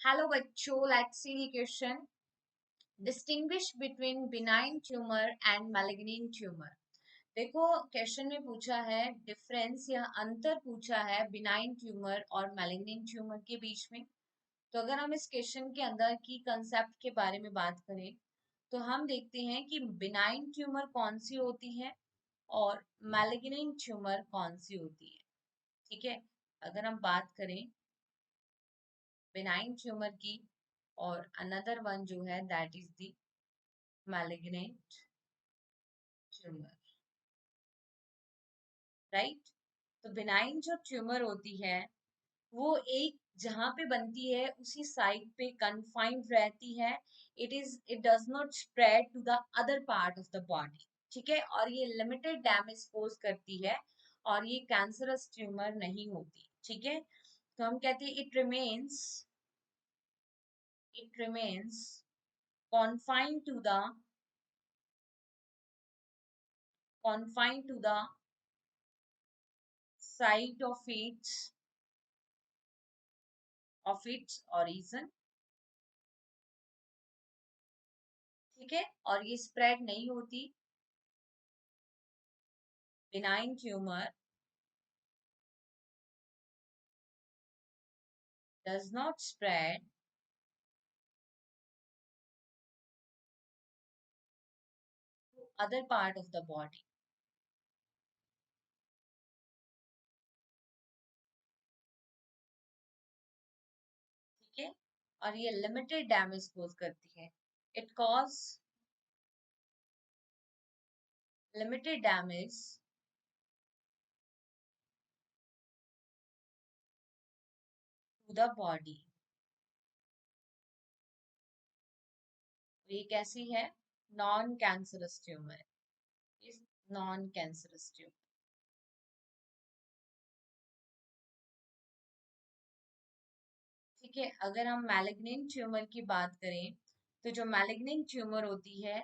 Hello बच्चों, let's see the question. Distinguish between benign tumour and malignant tumour. देखो, question में पूछा है डिफरेंस या अंतर पूछा है बिनाइन ट्यूमर और मैलिग्नेंट ट्यूमर के बीच में। तो अगर हम इस क्वेश्चन के अंदर की कंसेप्ट के बारे में बात करें तो हम देखते हैं कि बिनाइन ट्यूमर कौन सी होती है और मैलिग्नेंट ट्यूमर कौन सी होती है। ठीक है, अगर हम बात करें बिनाइन ट्यूमर की और अनदर वन जो है that is the malignant tumour, right. तो बिनाइन जो ट्यूमर होती है वो एक जहां पे बनती है उसी साइट पे कन्फाइंड रहती है। It does not spread to the other part of the body. ठीक है, और ये लिमिटेड डैमेज कोज करती है और ये कैंसरस ट्यूमर नहीं होती। ठीक है, तो हम कहते हैं it remains confined to the confined to the site of its origin। ठीक है, और ये स्प्रेड नहीं होती। Benign tumour does not spread to other part of the body। ठीक है, और ये लिमिटेड डैमेज कोज करती है। It cause limited damage to the body. ये कैसी है? Non cancerous tumour is non cancerous tumour. ठीक है, अगर हम मैलिग्नेंट ट्यूमर की बात करें तो जो मैलिग्नेंट ट्यूमर होती है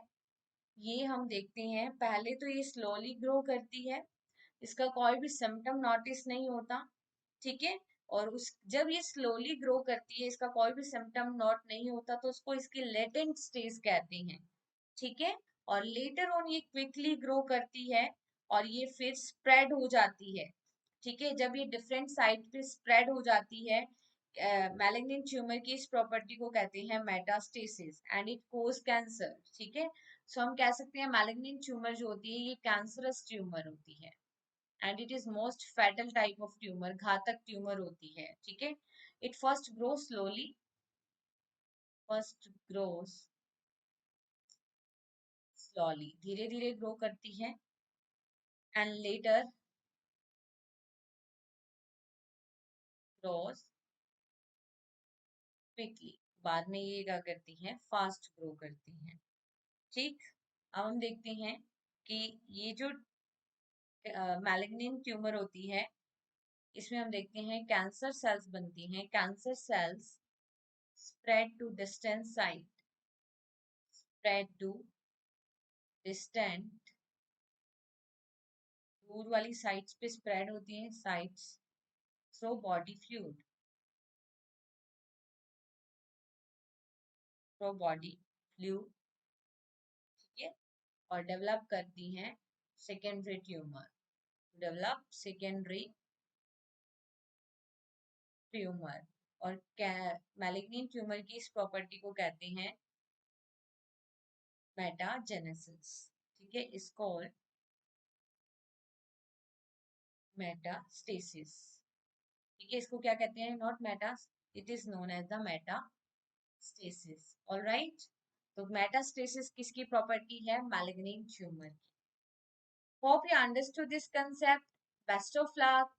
ये हम देखते हैं पहले तो ये स्लोली ग्रो करती है, इसका कोई भी सिम्टम नोटिस नहीं होता। ठीक है, और उस जब ये स्लोली ग्रो करती है इसका कोई भी सिम्टम नोट नहीं होता तो उसको इसकी लेटेंट स्टेज कहते हैं। ठीक है, और लेटर ऑन ये क्विकली ग्रो करती है और ये फिर स्प्रेड हो जाती है। ठीक है, जब ये डिफरेंट साइट पे स्प्रेड हो जाती है मैलिग्नेंट ट्यूमर की इस प्रॉपर्टी को कहते हैं metastasis and it cause cancer. ठीक है, सो हम कह सकते हैं मैलिग्नेंट ट्यूमर जो होती है ये कैंसरस ट्यूमर होती है and it is most fatal type of tumour, घातक ट्यूमर होती है। ठीक है, इट फर्स्ट ग्रोस स्लोली, धीरे धीरे ग्रो करती है एंड लेटर ग्रोस क्विकली, बाद में ये क्या करती हैं, फास्ट ग्रो करती हैं। ठीक, अब हम देखते हैं कि ये जो मैलिग्नेंट ट्यूमर होती है इसमें हम देखते हैं कैंसर सेल्स बनती हैं। Cancer cells spread to distant site spread to distant दूर वाली साइट्स पे स्प्रेड होती हैं sites through body fluid through body fluid. ठीक है, और डेवलप करती हैं secondary tumour develop secondary tumour. और मैलिग्नेंट ट्यूमर की इस प्रॉपर्टी को कहते हैं मेटाजेनेसिस। ठीक है, इसको मेटास्टेसिस। ठीक है, इसको क्या कहते हैं? Not meta, it is known as the metastasis. Alright, तो मेटास्टेसिस किसकी प्रॉपर्टी है? मैलिग्नेंट ट्यूमर की। Hope you understood this concept. Best of luck.